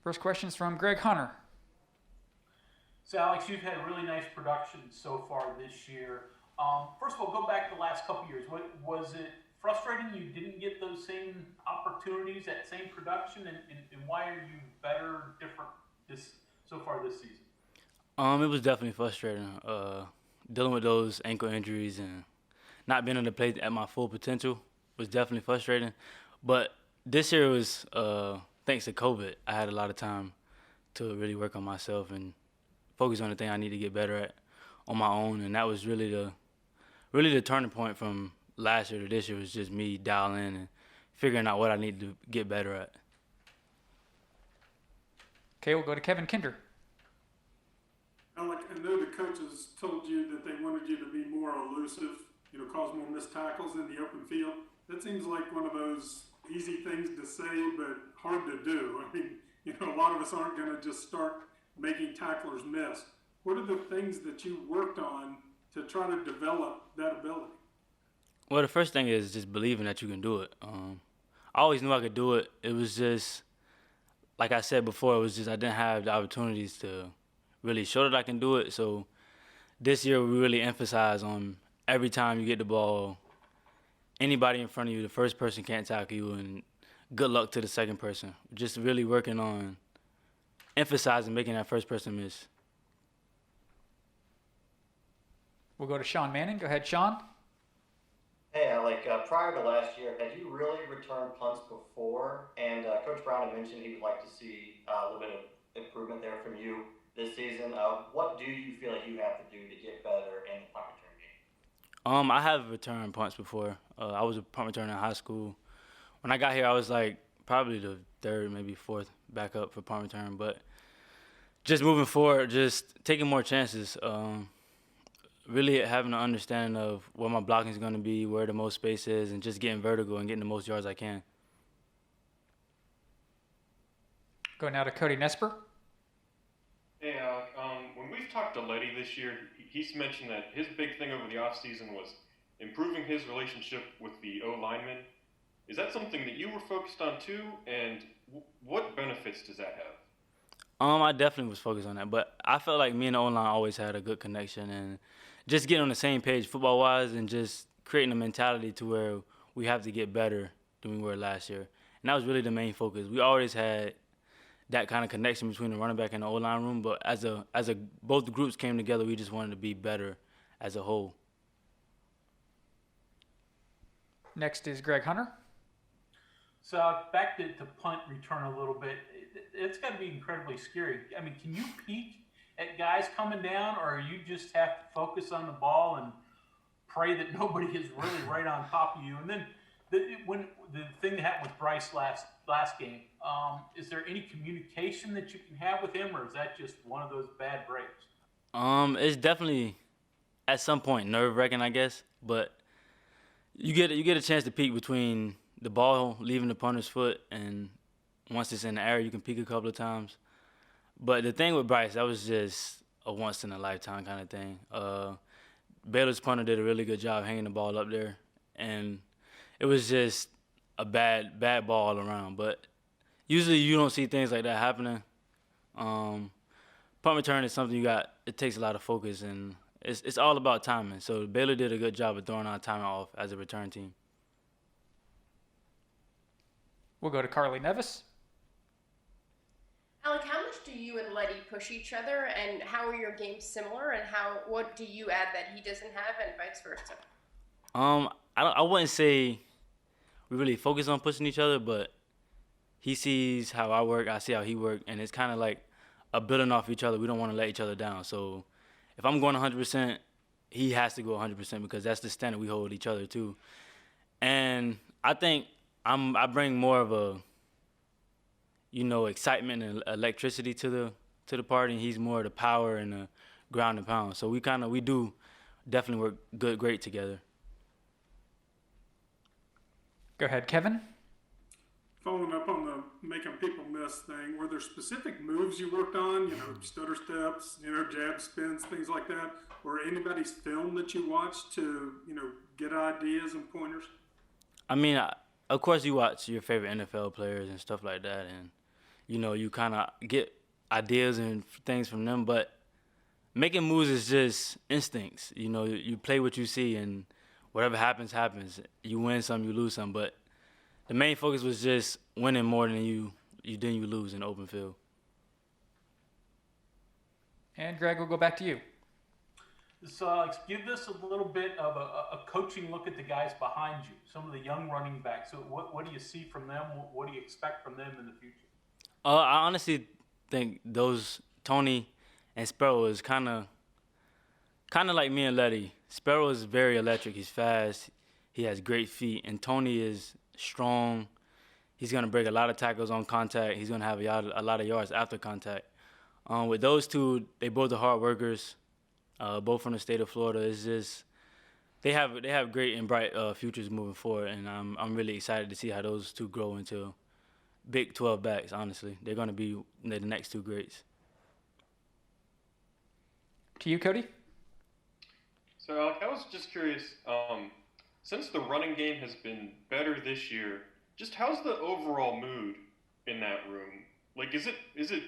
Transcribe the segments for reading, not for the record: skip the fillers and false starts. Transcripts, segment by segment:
First question is from Greg Hunter. So, Alex, you've had really nice production so far this year. First of all, go back the last couple years. Was it frustrating you didn't get those same opportunities, that same production, and why are you better, different this so far this season? It was definitely frustrating. Dealing with those ankle injuries and not being able to play at my full potential was definitely frustrating. But this year was thanks to COVID. I had a lot of time to really work on myself and focus on the thing I need to get better at on my own. And that was really the turning point from last year to this year was just me dialing in and figuring out what I need to get better at. Okay, we'll go to Kevin Kinder. Alec, I know the coaches told you that they wanted you to be more elusive, cause more missed tackles in the open field. That seems like one of those easy things to say, but hard to do. I mean, a lot of us aren't going to just start making tacklers miss. What are the things that you worked on to try to develop that ability? Well, the first thing is just believing that you can do it. I always knew I could do it. It was just, like I said before, it was just I didn't have the opportunities to really show that I can do it. So this year we really emphasize on every time you get the ball, anybody in front of you, the first person can't tackle you, and good luck to the second person. Just really working on emphasizing making that first person miss. We'll go to Sean Manning. Go ahead, Sean. Hey, Alec, prior to last year, had you really returned punts before? And Coach Brown had mentioned he would like to see a little bit of improvement there from you this season. What do you feel like you have to do to get better in the punt return game? I have returned punts before. I was a punt returner in high school. When I got here, I was like probably the third, maybe fourth backup for punt return. But just moving forward, just taking more chances. Really having an understanding of where my blocking is going to be, where the most space is, and just getting vertical and getting the most yards I can. Go now to Cody Nesper. Hey, Alec. When we've talked to Letty this year, he's mentioned that his big thing over the offseason was improving his relationship with the O-linemen. Is that something that you were focused on too, and what benefits does that have? I definitely was focused on that, but I felt like me and the O-line always had a good connection, and just getting on the same page football-wise and just creating a mentality to where we have to get better than we were last year. And that was really the main focus. We always had that kind of connection between the running back and the O-line room, but as both groups came together, we just wanted to be better as a whole. Next is Greg Hunter. So back to punt return a little bit. It's got to be incredibly scary. I mean, can you peek at guys coming down, or you just have to focus on the ball and pray that nobody is really right on top of you? And then when the thing that happened with Bryce last game, is there any communication that you can have with him, or is that just one of those bad breaks? It's definitely at some point nerve-wracking, I guess, but you get a chance to peek between the ball leaving the punter's foot, and once it's in the air, you can peek a couple of times. But the thing with Bryce, that was just a once-in-a-lifetime kind of thing. Baylor's punter did a really good job hanging the ball up there, and it was just a bad ball all around. But usually you don't see things like that happening. Punt return is something it takes a lot of focus, and it's all about timing. So Baylor did a good job of throwing our timing off as a return team. We'll go to Carly Nevis. Alec, how much do you and Letty push each other, and how are your games similar, and what do you add that he doesn't have, and vice versa? I wouldn't say we really focus on pushing each other, but he sees how I work, I see how he works, and it's kind of like a building off each other. We don't want to let each other down. So if I'm going 100%, he has to go 100% because that's the standard we hold each other to. And I think I bring more of a excitement and electricity to the party, and he's more of the power and the ground and pound. So we do definitely work great together. Go ahead, Kevin. Following up on the making people miss thing, were there specific moves you worked on, stutter steps, jab spins, things like that? Or anybody's film that you watched to, get ideas and pointers? I mean, of course you watch your favorite NFL players and stuff like that, and you kind of get ideas and things from them. But making moves is just instincts. You play what you see, and whatever happens, happens. You win some, you lose some. But the main focus was just winning more than you lose in the open field. And Greg, we'll go back to you. So, Alex, give us a little bit of a coaching look at the guys behind you, some of the young running backs. So what do you see from them? What do you expect from them in the future? I honestly think those Tony and Sparrow is kind of like me and Letty. Sparrow is very electric. He's fast. He has great feet. And Tony is strong. He's going to break a lot of tackles on contact. He's going to have a lot of yards after contact. With those two, they both are hard workers. Both from the state of Florida. It's just they have great and bright futures moving forward, and I'm really excited to see how those two grow into Big 12 backs. Honestly, they're going to be the next two greats. To you, Cody. So, Alec, I was just curious. Since the running game has been better this year, just how's the overall mood in that room? Like, is it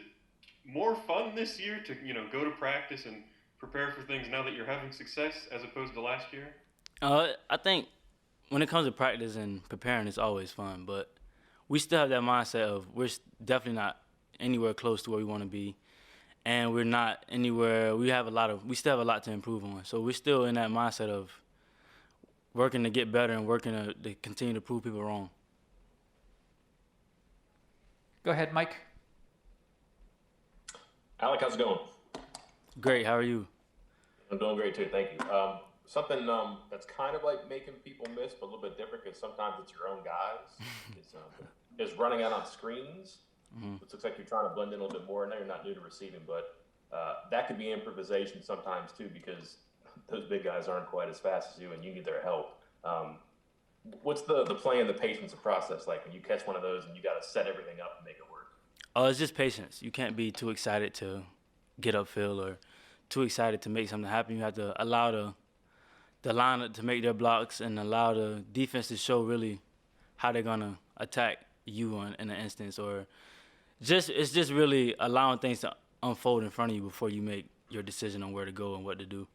more fun this year to go to practice and prepare for things now that you're having success as opposed to last year? I think when it comes to practice and preparing, it's always fun. But we still have that mindset of we're definitely not anywhere close to where we want to be, and we're not anywhere. We still have a lot to improve on. So we're still in that mindset of working to get better and working to continue to prove people wrong. Go ahead, Mike. Alec, how's it going? Great. How are you? I'm doing great too, thank you. Something that's kind of like making people miss, but a little bit different because sometimes it's your own guys, is running out on screens. Mm-hmm. It looks like you're trying to blend in a little bit more. I know you're not new to receiving, but that could be improvisation sometimes too because those big guys aren't quite as fast as you and you need their help. What's the play and the patience of process like when you catch one of those and you got to set everything up and make it work? It's just patience. You can't be too excited to get upfield or too excited to make something happen. You have to allow the line to make their blocks and allow the defense to show really how they're gonna attack you in an instance, or it's just really allowing things to unfold in front of you before you make your decision on where to go and what to do.